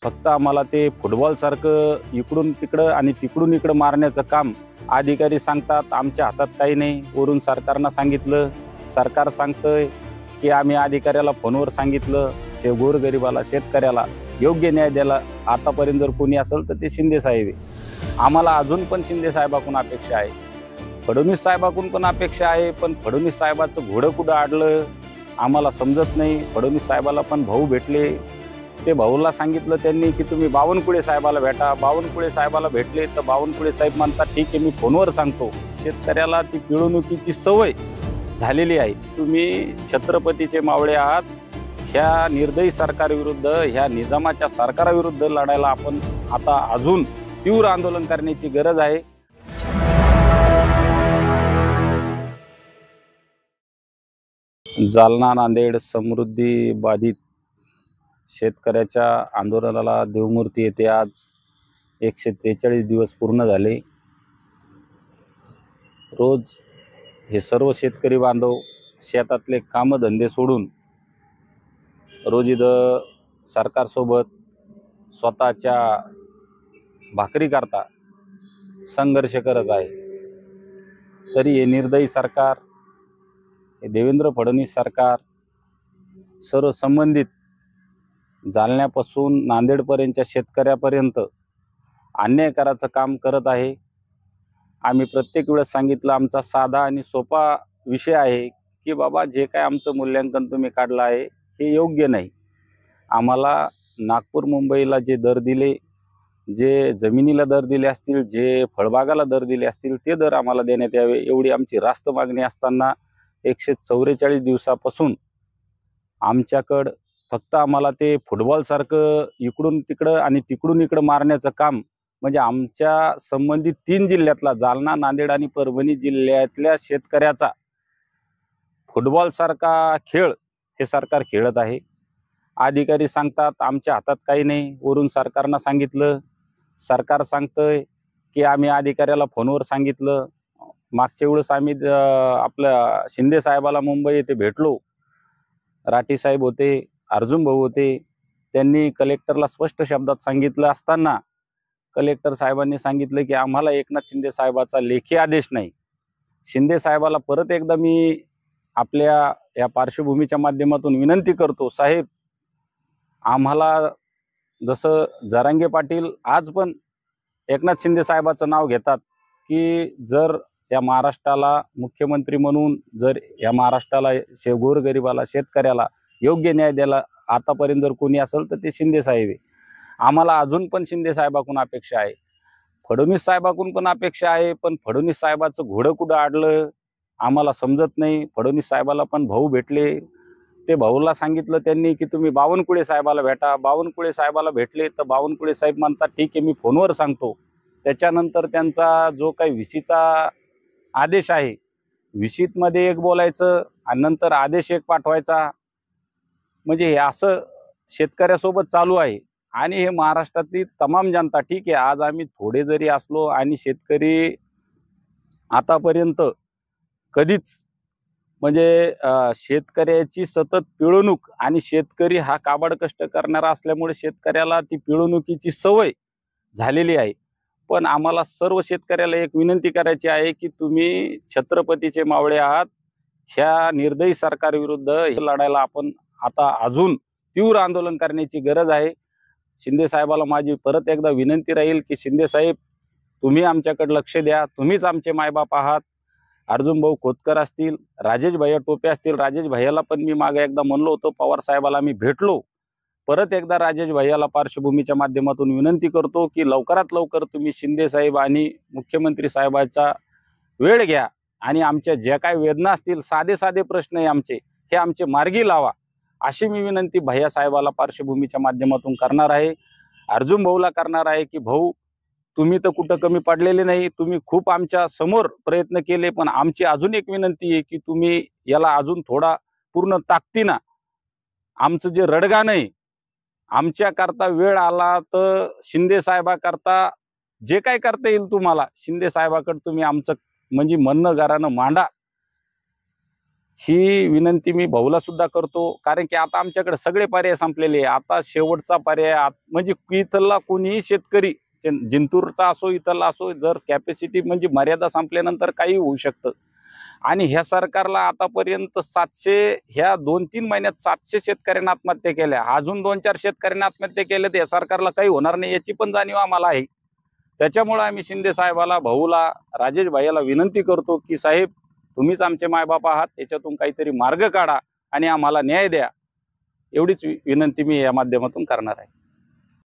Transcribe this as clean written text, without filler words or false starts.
फक्त आम्हाला ते फुटबॉल सारखं इकडून तिकडं आणि तिकडून इकडं मारण्याचं काम अधिकारी सांगतात। आमच्या हातात काही नाही। वरून सरकारनं सांगितलं, सरकार सांगतंय की आम्ही अधिकाऱ्याला फोनवर सांगितलं, गोरगरिबाला शेतकऱ्याला योग्य न्याय द्यायला आतापर्यंत जर कोणी असेल तर ते शिंदे साहेब आहे। आम्हाला अजून पण शिंदे साहेबाकडून अपेक्षा आहे, फडणवीस साहेबाकडून पण अपेक्षा आहे, पण फडणवीस साहेबाचं घोडं कुठं अडलं आम्हाला समजत नाही। फडणवीस साहेबाला पण भाऊ भेटले, ते भाऊला सांगितलं त्यांनी की तुम्ही बावनकुळे साहेबाला भेटा। बावनकुळे साहेबाला भेटले तर बावनकुळे साहेब म्हणतात ठीक आहे मी फोनवर सांगतो। शेतकऱ्याला ती पिळवणुकीची सवय झालेली आहे। तुम्ही छत्रपतीचे मावळे आहात। ह्या निर्दयी सरकारविरुद्ध, ह्या निजामाच्या सरकारविरुद्ध लढायला आपण आता अजून तीव्र आंदोलन करण्याची गरज आहे। जालना नांदेड समृद्धी बाधित शेतकऱ्याच्या आंदोलनाला देवमूर्ती येथे आज 143 दिवस पूर्ण झाले। रोज हे सर्व शेतकरी बांधव शेतातले कामधंदे सोडून रोज इथं सरकारसोबत स्वतःच्या भाकरी करता संघर्ष करत आहे। तरी हे निर्दयी सरकार, हे देवेंद्र फडणवीस सरकार सर्व संबंधित जालन्यापासून नांदेडपर्यंतच्या शेतकऱ्यापर्यंत अन्याय करायचं काम करत आहे। आम्ही प्रत्येक वेळेस सांगितलं आमचा साधा आणि सोपा विषय आहे की बाबा जे काय आमचं मूल्यांकन तुम्ही काढलं आहे हे योग्य नाही। आम्हाला नागपूर मुंबईला जे दर दिले, जे जमिनीला दर दिले असतील, जे फळबागाला दर दिले असतील ते दर आम्हाला देण्यात यावे एवढी आमची रास्त मागणी असताना 144 दिवसापासून आमच्याकडं फक्त आम्हाला ते फुटबॉल सारखं इकडून तिकडं आणि तिकडून इकडं मारण्याचं काम, म्हणजे आमच्या संबंधित 3 जिल्ह्यातला जालना, नांदेड आणि परभणी जिल्ह्यातल्या शेतकऱ्याचा फुटबॉल सारखा खेळ हे सरकार खेळत आहे। अधिकारी सांगतात आमच्या हातात काही नाही। वरून सरकारनं सांगितलं, सरकार सांगतंय की आम्ही अधिकाऱ्याला फोनवर सांगितलं। मागच्या वेळेस आम्ही आपल्या शिंदे साहेबाला मुंबई येथे भेटलो। राठी साहेब होते, अर्जुन भाऊ होते, त्यांनी कलेक्टरला स्पष्ट शब्दात सांगितलं असताना कलेक्टर साहेबांनी सांगितलं की आम्हाला एकनाथ शिंदे साहेबाचा लेखी आदेश नाही। शिंदे साहेबाला परत एकदा मी आपल्या या पार्श्वभूमीच्या माध्यमातून विनंती करतो, साहेब आम्हाला जसं जरांगे पाटील आज पण एकनाथ शिंदे साहेबाचं नाव घेतात की जर या महाराष्ट्राला मुख्यमंत्री म्हणून जर या महाराष्ट्राला गोरगरिबाला शेतकऱ्याला योग्य न्याय द्यायला आतापर्यंत जर कोणी असेल तर ते शिंदे साहेब आहे। आम्हाला अजून पण शिंदे साहेबाकडून अपेक्षा आहे, फडणवीस साहेबाकडून पण अपेक्षा आहे, पण फडणवीस साहेबाचं घोडं कुठं अडलं आम्हाला समजत नाही। फडणवीस साहेबाला पण भाऊ भेटले, ते भाऊला सांगितलं त्यांनी की तुम्ही बावनकुळे साहेबाला भेटा। बावनकुळे साहेबाला भेटले तर बावनकुळे साहेब म्हणतात ठीक आहे मी फोनवर सांगतो। त्याच्यानंतर त्यांचा जो काही व्हीसीचा आदेश आहे, व्हीसीमध्ये एक बोलायचं आणि नंतर आदेश एक पाठवायचा, म्हणजे हे असं शेतकऱ्यासोबत चालू आहे। आणि हे महाराष्ट्रातली तमाम जनता, ठीक आहे आज आम्ही थोडे जरी असलो आणि शेतकरी आतापर्यंत कधीच म्हणजे शेतकऱ्याची सतत पिळवणूक, आणि शेतकरी हा काबाड कष्ट करणारा असल्यामुळे शेतकऱ्याला ती पिळवणुकीची सवय झालेली आहे। पण आम्हाला सर्व शेतकऱ्याला एक विनंती करायची आहे की तुम्ही छत्रपतीचे मावळे आहात। ह्या निर्दयी सरकारविरुद्ध लढायला आपण आता अजून तीव्र आंदोलन करण्याची गरज आहे। शिंदे साहेबाला माझी परत एकदा विनंती राहील की शिंदे साहेब तुम्ही आमच्याकडे लक्ष द्या, तुम्हीच आमचे मायबाप आहात। अर्जुन भाऊ खोतकर असतील, राजेश भैया टोपे असतील, राजेश भैयाला पण मी मागे एकदा म्हणलो होतो, पवार साहेबाला मी भेटलो। परत एकदा राजेश भैयाला पार्श्वभूमीच्या माध्यमातून विनंती करतो की लवकरात लवकर तुम्ही शिंदे साहेब आणि मुख्यमंत्री साहेबांचा वेळ घ्या आणि आमच्या ज्या काही वेदना असतील, साधे साधे प्रश्न आहे आमचे, हे आमचे मार्गी लावा, अशी मी विनंती भैया साहेबाला पार्श्वभूमीच्या माध्यमातून करणार आहे। अर्जुन भाऊला करणार आहे की भाऊ तुम्ही तर कुठं कमी पडलेले नाही, तुम्ही खूप आमच्या समोर प्रयत्न केले, पण आमची अजून एक विनंती आहे की तुम्ही याला अजून थोडा पूर्ण ताकदीनं आमचं जे रडगाणं आहे, आमच्या करता वेळ आला तर शिंदे साहेबाकरता जे काय करता येईल तुम्हाला शिंदे साहेबाकडे तुम्ही आमचं म्हणजे म्हणणं गारानं मांडा। ही विनंती मी भाऊला सुद्धा करतो, कारण की आता आमच्याकडे सगळे पर्याय संपलेले आहे. आता शेवटचा पर्याय म्हणजे इथला कोणीही शेतकरी जिंतूरचा असो इथला असो, जर कॅपॅसिटी म्हणजे मर्यादा संपल्यानंतर काही होऊ शकतं. आणि ह्या सरकारला आतापर्यंत 700 ह्या 2-3 महिन्यात 700 शेतकऱ्यांना आत्महत्या केल्या, अजून 2-4 शेतकऱ्यांना आत्महत्या केल्या, तर या सरकारला काही होणार नाही याची पण जाणीव आम्हाला आहे. त्याच्यामुळे आम्ही शिंदे साहेबाला, भाऊला, राजेश भाईला विनंती करतो की साहेब, तुम्हीच आमचे मायबाप आहात, याच्यातून काहीतरी मार्ग काढा आणि आम्हाला न्याय द्या. एवढीच विनंती मी या माध्यमातून करणार आहे.